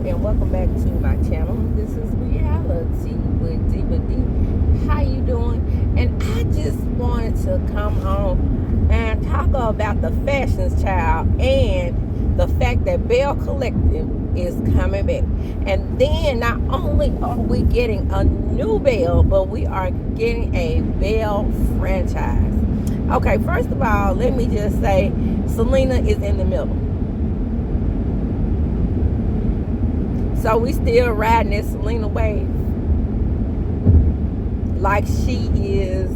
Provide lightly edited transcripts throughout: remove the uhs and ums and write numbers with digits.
and welcome back to my channel. This is Reality with Diva D. How you doing? And I just wanted to come on and talk about the fashions child and the fact that Belle Collective is coming back. And then not only are we getting a new Belle, but we are getting a Belle franchise. Okay, first of all, let me just say Selena is in the middle. So we still riding this Selena wave like she is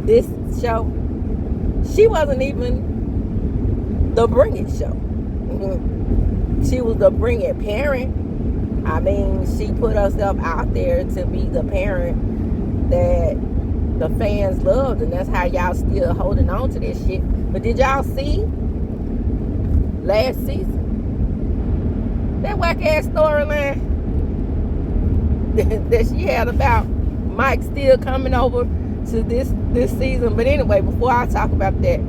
this show. She wasn't even the Bring It show. She was the Bring It parent. I mean, she put herself out there to be the parent that the fans loved, and that's how y'all still holding on to this shit. But did y'all see last season that whack ass storyline that she had about Mike still coming over to this season? But anyway, before I talk about that,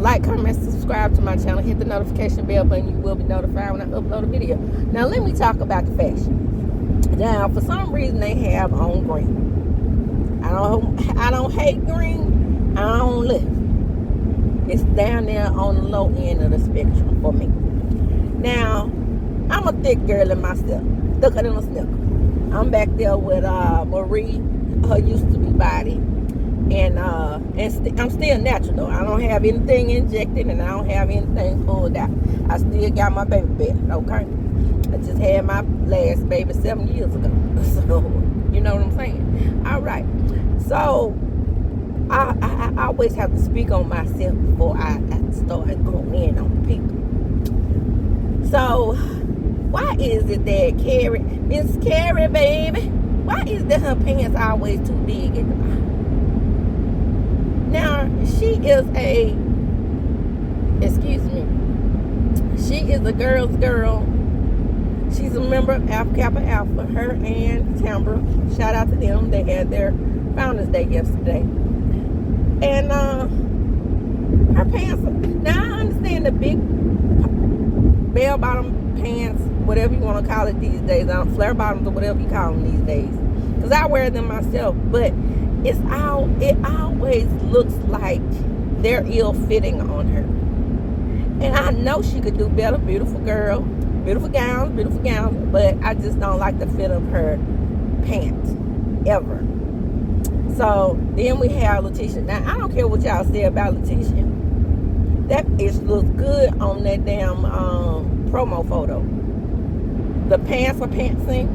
like, comment, subscribe to my channel, hit the notification bell button. You will be notified when I upload a video. Now let me talk about the fashion. Now, for some reason they have on green. I don't hate green. I don't live. It's down there on the low end of the spectrum for me. Now, I'm a thick girl in myself, thicker than a snicker. I'm back there with Marie, her used to be body, and I'm still natural though. I don't have anything injected and I don't have anything pulled out. I still got my baby bed, okay? I just had my last baby 7 years ago, so you know what I'm saying. All right, so I always have to speak on myself before I start going in on people. So why is it that Carrie, Miss Carrie, baby, why is that her pants always too big at the bottom? Now, she is she is a girl's girl. She's a member of Alpha Kappa Alpha. Her and Tambra, shout out to them. They had their Founders Day yesterday. And her pants, now I understand the big bell bottom pants, whatever you want to call it these days, flare bottoms or whatever you call them these days, because I wear them myself, but it always looks like they're ill-fitting on her. And I know she could do better. Beautiful girl, beautiful gowns, but I just don't like the fit of her pants ever. So then we have Letitia. Now I don't care what y'all say about Letitia, that looks good on that damn promo photo. The pants are pantsing.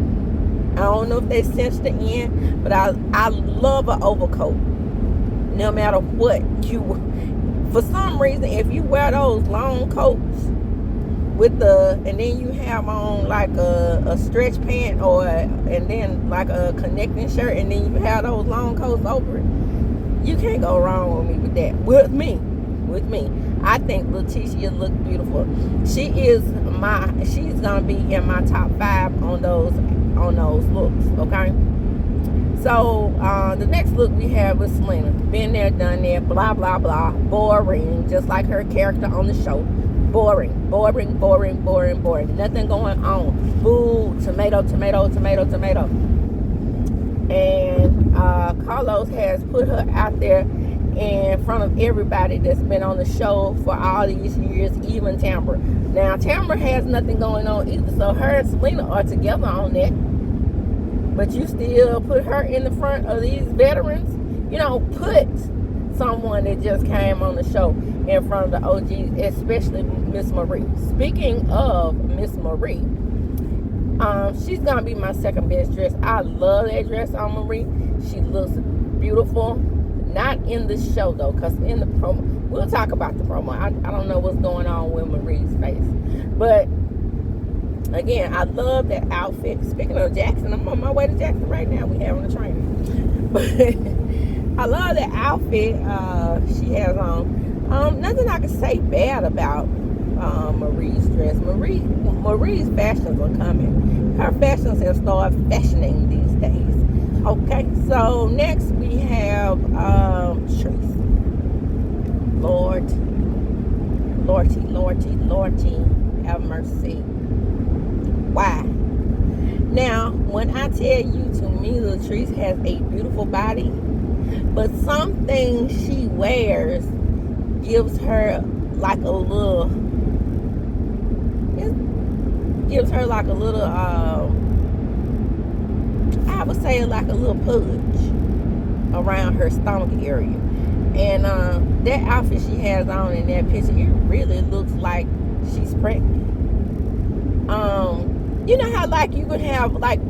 I don't know if they cinched the end, but I love an overcoat. No matter what you, for some reason, if you wear those long coats with and then you have on like a stretch pant and then like a connecting shirt, and then you have those long coats over it, you can't go wrong with me with that. With me, I think Letitia looks beautiful. She's gonna be in my top 5 on those looks, okay? So the next look we have is Selena. Been there, done that, blah blah blah. Boring, just like her character on the show. Boring. Nothing going on. Boo, tomato. And Carlos has put her out there in front of everybody that's been on the show for all these years, even Tambra. Now, Tambra has nothing going on either, so her and Selena are together on that. But you still put her in the front of these veterans? You know, put someone that just came on the show in front of the OGs, especially Miss Marie. Speaking of Miss Marie, she's going to be my second best dress. I love that dress on Marie. She looks beautiful. Not in the show though, because in the promo, we'll talk about the promo. I don't know what's going on with Marie's face, but again, I love that outfit. Speaking of Jackson, I'm on my way to Jackson right now. We having a training, but I love that outfit she has on. Nothing I can say bad about Marie's dress. Marie's fashions are coming. Her fashions have started fashioning these days. Okay, so next we have Lordy. have mercy. Why? Now, when I tell you, to me, Latrice has a beautiful body, but some things she wears gives her like a little, I would say like a little pudge around her stomach area. And that outfit she has on in that picture, it really looks like she's pregnant. You know how like you could have like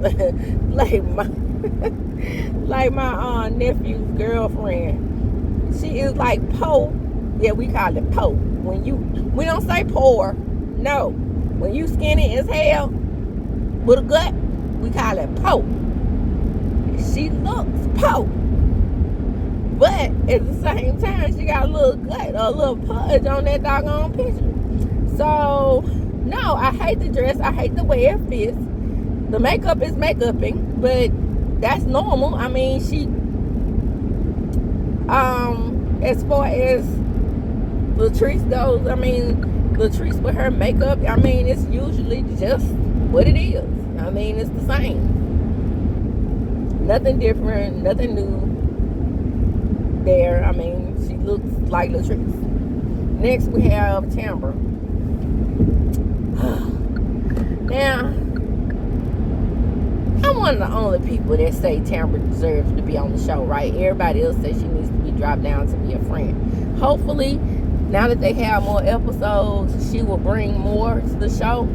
like my nephew's girlfriend. She is like Poe. Yeah, we call it Poe. We don't say poor. No. When you skinny as hell with a gut, we call it Poe. She looks Poe. But at the same time, she got a little gut, a little pudge on that doggone picture. So, no, I hate the dress. I hate the way it fits. The makeup is makeuping, but that's normal. I mean, she, as far as Latrice goes, I mean, Latrice with her makeup, I mean, it's usually just what it is. I mean, it's the same. Nothing different, nothing new there. I mean, she looks like Latrice. Next, we have Tambra. Now, I'm one of the only people that say Tambra deserves to be on the show, right? Everybody else says she needs to be dropped down to be a friend. Hopefully, now that they have more episodes, she will bring more to the show.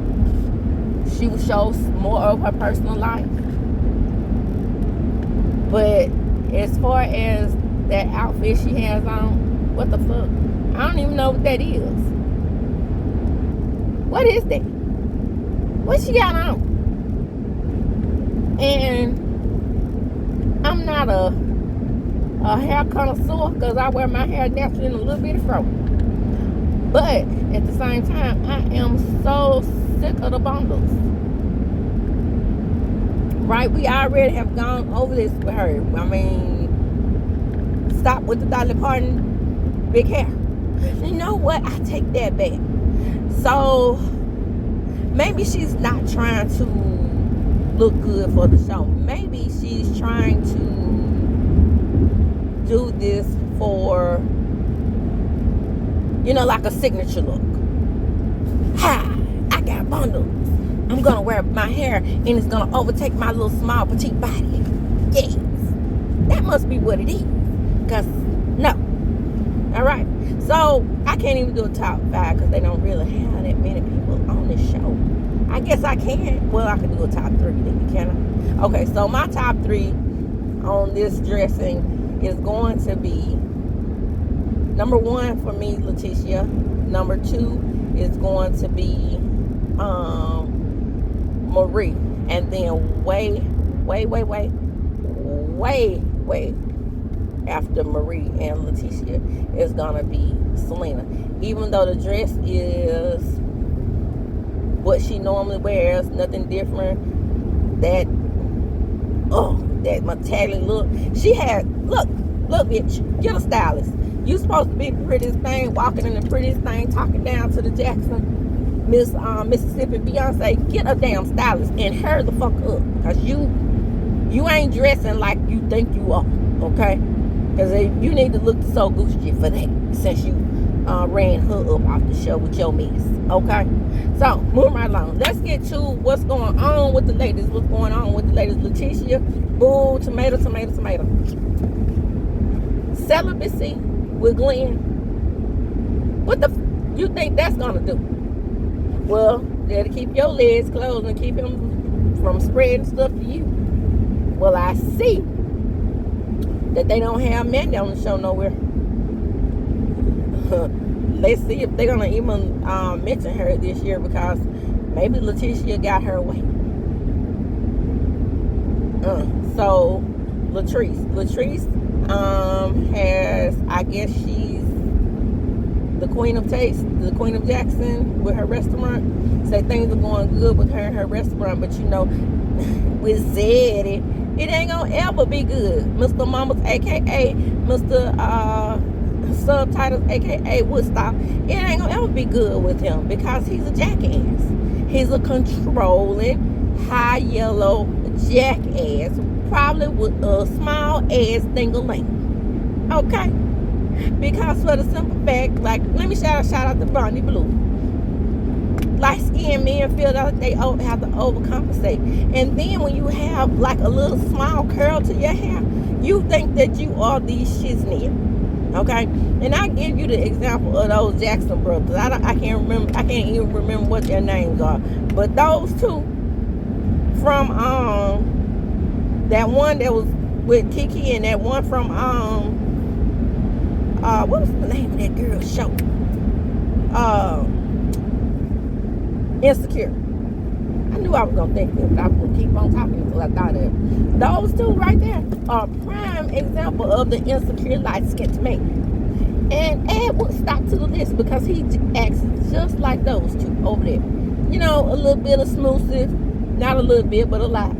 She will show more of her personal life. But as far as that outfit she has on, what the fuck? I don't even know what that is. What is that? What she got on? And I'm not a hair connoisseur because I wear my hair naturally in a little bit of fro. But at the same time, I am so sick of the bundles. Right? We already have gone over this with her. I mean, stop with the Dolly Parton big hair. You know what? I take that back. So maybe she's not trying to look good for the show. Maybe she's trying to do this for, you know, like a signature look. Ha! I got bundles. I'm gonna wear my hair and it's gonna overtake my little small petite body. Yes. That must be what it is. Cause no. Alright. So I can't even do a top 5 because they don't really have that many people on this show. I guess I can. Well, I can do a top 3 then, can I? Okay, so my top 3 on this dressing is going to be number 1 for me, Leticia. Number 2 is going to be Marie. And then way after Marie and Leticia is gonna be Selena. Even though the dress is what she normally wears, nothing different. That metallic look. She had look, bitch, get a stylist. You supposed to be the prettiest thing, walking in the prettiest thing, talking down to the Jackson, Mississippi Beyonce. Get a damn stylist and hurry the fuck up, cause you ain't dressing like you think you are, okay? Because you need to look so Gucci for that, since you ran her up off the show with your mess, okay? So, moving right along. Let's get to what's going on with the ladies. What's going on with the ladies? Leticia, boo, tomato. Celibacy with Glenn. What the you think that's gonna do? Well, that'll keep your legs closed and keep him from spreading stuff to you. Well, I see that they don't have Mandy on the show nowhere. Let's see if they're gonna even mention her this year, because maybe Leticia got her way. So Latrice has, I guess she's the queen of taste, the queen of Jackson with her restaurant. Say things are going good with her and her restaurant, but you know, with Zeddy, it ain't gonna ever be good. Mr. Mamas, aka Mr. subtitles, aka Woodstock, it ain't gonna ever be good with him because he's a jackass. He's a controlling, high yellow jackass, probably with a small ass ding-a-ling. Okay? Because for the simple fact, like, let me shout out to Bonnie Blue. Light skinned men feel that they have to overcompensate. And then when you have like a little small curl to your hair, you think that you are the shiznit. Okay? And I give you the example of those Jackson brothers. I can't even remember what their names are. But those two from that one that was with Kiki and that one from what was the name of that girl's show? Insecure. I knew I was gonna think this, but I was gonna keep on talking until I thought of it. Those two right there are a prime example of the insecure light-skinned man. And add Woodstock to the list because he acts just like those two over there. You know, a little bit of smoothie, not a little bit, but a lot.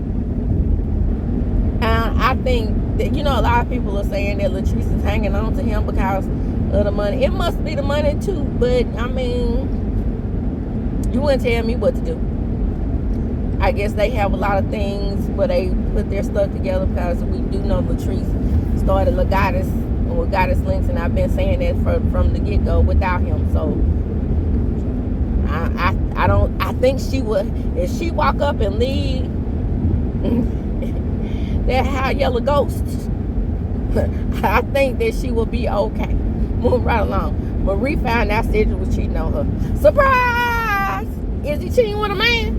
I think that, you know, a lot of people are saying that Latrice is hanging on to him because of the money. It must be the money too, but I mean, you wouldn't tell me what to do. I guess they have a lot of things where they put their stuff together because we do know Latrice started Goddess with Goddess Links, and I've been saying that from the get-go without him. So I think she would, if she walk up and leave that high yellow ghost, I think that she will be okay. Moving right along. Marie found out Cedric was cheating on her. Surprise! Is he cheating with a man?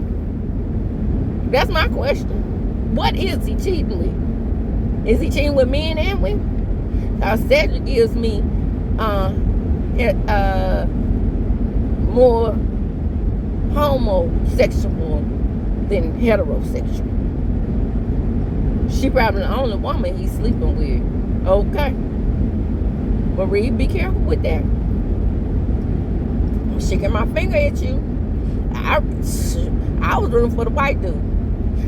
That's my question. What is he cheating with? Is he cheating with men and women? Cedric gives me more homosexual than heterosexual. She probably the only woman he's sleeping with. Okay. Marie, be careful with that. I'm shaking my finger at you. I was rooting for the white dude.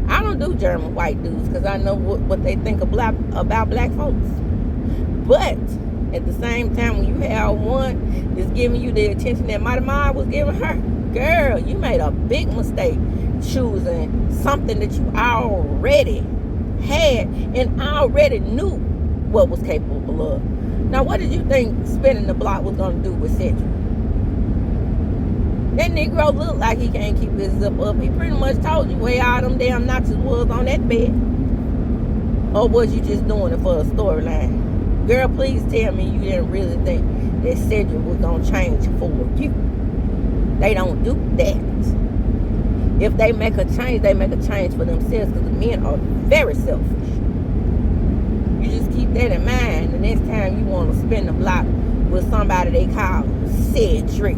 I don't do German white dudes because I know what they think about black folks. But at the same time, when you have one that's giving you the attention that Mighty Mom was giving her, girl, you made a big mistake choosing something that you already had and already knew what was capable of. Now, what did you think spinning the block was going to do with Cedric? That Negro looked like he can't keep his zip up. He pretty much told you where all them damn notches was on that bed. Or was you just doing it for a storyline? Girl, please tell me you didn't really think that Cedric was going to change for you. They don't do that. If they make a change, they make a change for themselves because the men are very selfish. You just keep that in mind. The next time you want to spin the block with somebody they call Cedric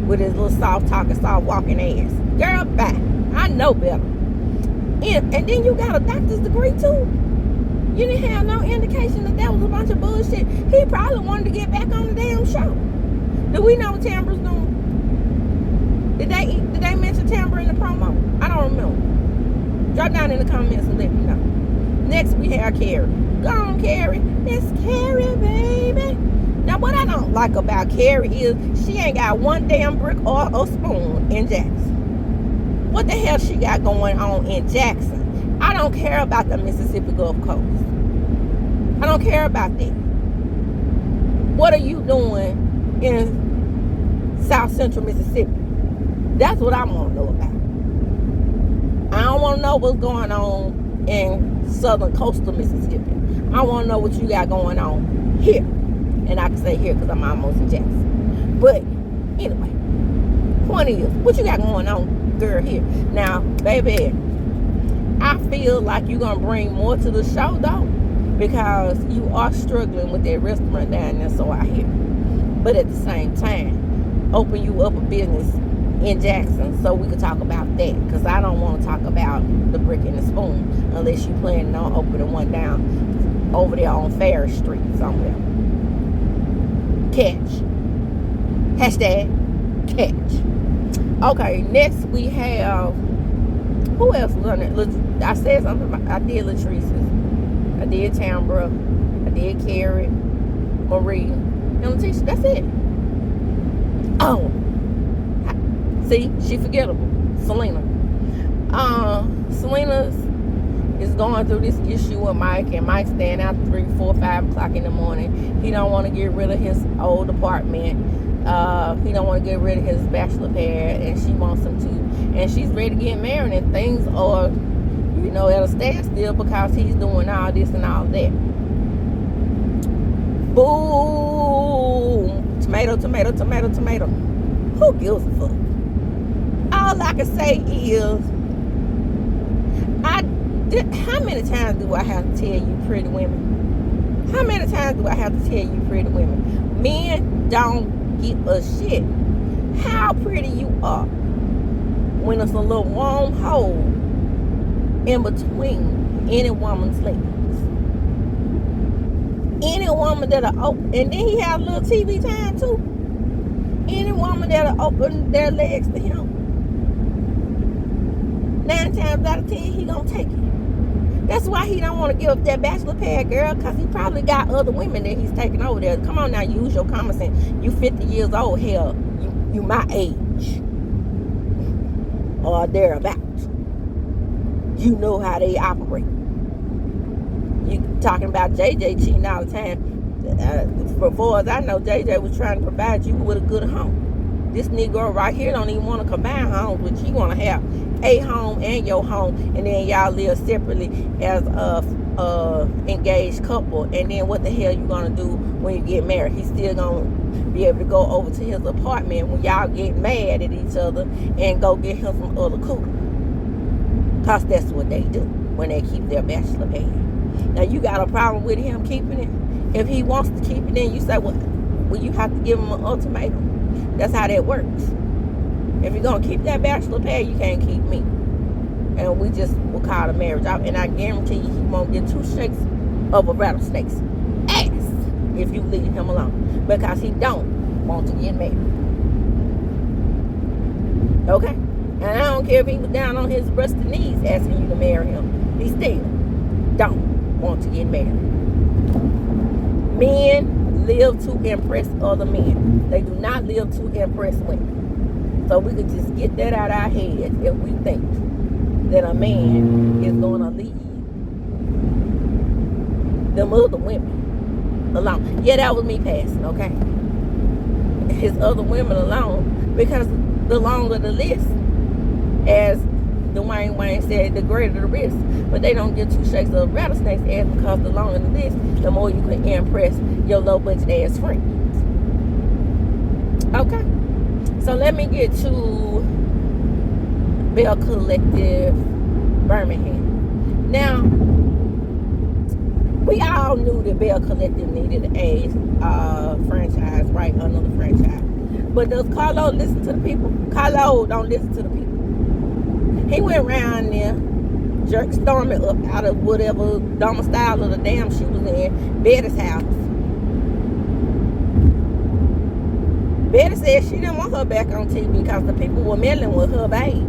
with his little soft talking, soft walking ass. Girl, bye. I know better. And then you got a doctor's degree too. You didn't have no indication that was a bunch of bullshit. He probably wanted to get back on the damn show. Do we know what Tambra's doing? Did they mention Tambra in the promo? I don't remember. Drop down in the comments and let me know. Next we have Carrie. Go on, Carrie. It's Carrie, baby. Now what I don't like about Carrie is she ain't got one damn brick or a spoon in Jackson. What the hell she got going on in Jackson? I don't care about the Mississippi Gulf Coast. I don't care about that. What are you doing in South Central Mississippi? That's what I want to know about. I don't want to know what's going on in Southern Coastal Mississippi. I want to know what you got going on here. And I can say here because I'm almost in Jackson. But anyway, point is, what you got going on, girl, here? Now, baby, I feel like you're going to bring more to the show, though, because you are struggling with that restaurant down there, so I hear. But at the same time, open you up a business in Jackson so we could talk about that, because I don't want to talk about the brick and the spoon unless you planning on opening one down over there on Ferris Street somewhere. Catch. Hashtag catch. Okay, next we have, who else was on it? I said something about, I did Latrice's, I did Tambra, I did Carrie, Marie. and Letitia. That's it. Oh, see, she forgettable. Selena. Selena is going through this issue with Mike, and Mike's staying out 3, 4, 5 o'clock in the morning. He don't want to get rid of his old apartment. He don't want to get rid of his bachelor pad, and she wants him to. And she's ready to get married, and things are, you know, at a standstill because he's doing all this and all that. Boom! Tomato, tomato, tomato, tomato. Who gives a fuck? All I can say is, how many times do I have to tell you, pretty women? How many times do I have to tell you, pretty women? Men don't give a shit how pretty you are when it's a little warm hole in between any woman's legs. Any woman that'll open, and then he have a little TV time too. Any woman that'll open their legs to him, 9 times out of 10, he gonna take it. That's why he don't want to give up that bachelor pad, girl, because he probably got other women that he's taking over there. Come on now, use your common sense. You 50 years old, hell, you my age. Or thereabouts. You know how they operate. You talking about JJ cheating all the time. As far as I know, JJ was trying to provide you with a good home. This Negro right here don't even want to combine homes, but he want to have a home and your home, and then y'all live separately as a engaged couple. And then what the hell you gonna do when you get married? He's still gonna be able to go over to his apartment when y'all get mad at each other and go get him some other cooler, cause that's what they do when they keep their bachelor pad. Now you got a problem with him keeping it? If he wants to keep it, then you say, well, you have to give him an ultimatum. That's how that works. If you're going to keep that bachelor pad, you can't keep me. And we just will call the marriage out. And I guarantee you, he won't get 2 shakes of a rattlesnake's ass if you leave him alone. Because he don't want to get married. Okay? And I don't care if he was down on his rusty knees asking you to marry him. He still don't want to get married. Men live to impress other men. They do not live to impress women. So we could just get that out of our heads if we think that a man is going to leave them other women alone. Yeah, that was me passing, okay? His other women alone, because the longer the list, as Dwayne Wayne said, the greater the risk. But they don't get 2 shakes of rattlesnake's ass, because the longer the list, the more you can impress your low budget ass friends. Okay? So let me get to Belle Collective Birmingham. Now, we all knew that Belle Collective needed a franchise, right? Another franchise. But does Carlo listen to the people? Carlo don't listen to the people. He went around there, jerked STORMI up out of whatever domicile of the damn she was in, Betty's house. Betty said she didn't want her back on TV because the people were meddling with her baby.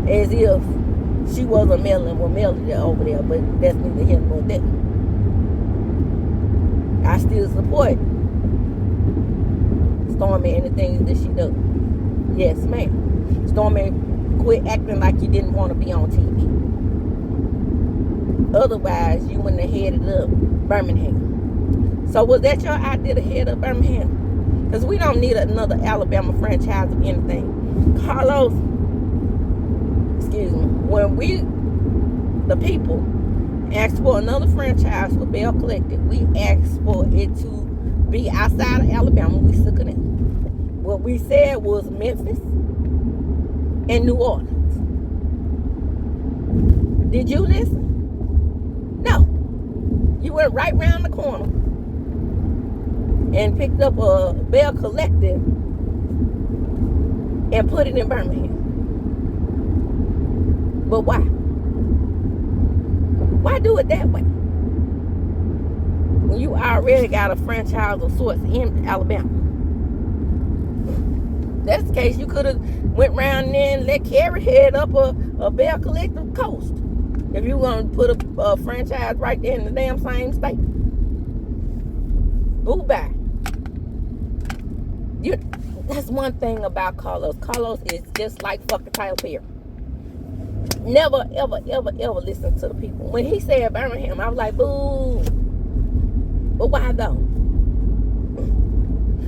As if she wasn't meddling with Melody over there, but that's neither here nor there. I still support STORMI and the things that she does. Yes, ma'am. STORMI, quit acting like you didn't want to be on TV. Otherwise, you wouldn't have headed up Birmingham. So was that your idea to head up Birmingham? Because we don't need another Alabama franchise of anything. Carlos, excuse me, when we, the people, asked for another franchise for Belle Collective, we asked for it to be outside of Alabama. We took it in. What we said was Memphis and New Orleans. Did you listen? No. You went right round the corner and picked up a Belle Collective and put it in Birmingham. But why? Why do it that way? When you already got a franchise of sorts in Alabama. That's the case, you could have went around there and let Carrie head up a Belle Collective coast. If you want to put a franchise right there in the damn same state. Boo bye. That's one thing about Carlos. Carlos is just like fucking Tyler Perry. Never, ever, ever, ever listen to the people. When he said Birmingham, I was like, boo. But why though?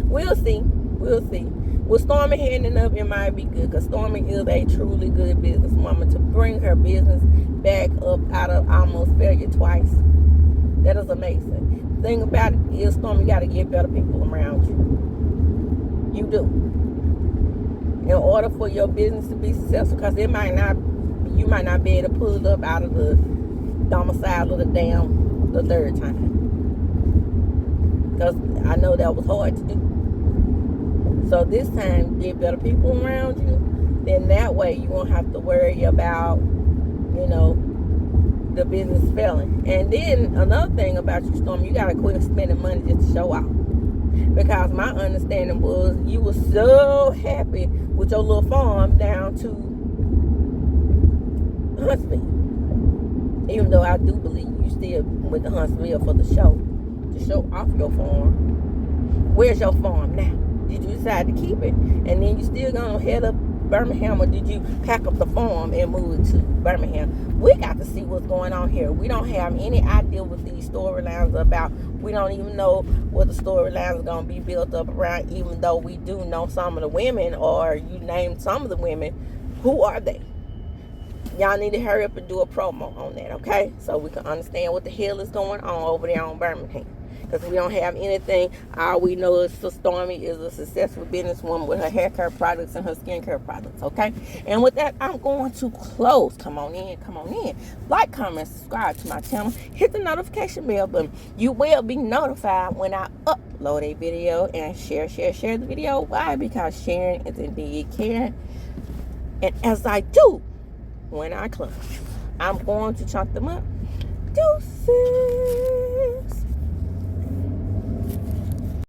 We'll see. We'll see. With Stormy handing up, it might be good, because Stormy is a truly good businesswoman. To bring her business back up out of almost failure twice, that is amazing. The thing about it is, Stormy, you got to get better people around you. You do. In order for your business to be successful, because you might not be able to pull it up out of the domicile of the damn the third time. Because I know that was hard to do. So this time, get better people around you. Then that way you won't have to worry about, the business failing. And then another thing about you, Storm, you got to quit spending money just to show off. Because my understanding was you were so happy with your little farm down to Huntsville. Even though I do believe you still went to Huntsville for the show. To show off your farm. Where's your farm now? Did you decide to keep it? And then you still gonna head up Birmingham, or did you pack up the farm and move it to Birmingham? We got to see what's going on here. We don't have any idea what these storylines are about. We don't even know what the storylines are gonna be built up around, even though we do know some of the women, or you named some of the women. Who are they? Y'all need to hurry up and do a promo on that, okay? So we can understand what the hell is going on over there on Birmingham. Because we don't have anything. All we know is Stormy is a successful businesswoman with her hair care products and her skincare products, okay? And with that, I'm going to close. Come on in. Like, comment, subscribe to my channel. Hit the notification bell button. You will be notified when I upload a video. And share the video. Why? Because sharing is indeed caring. And as I do, when I close, I'm going to chunk them up.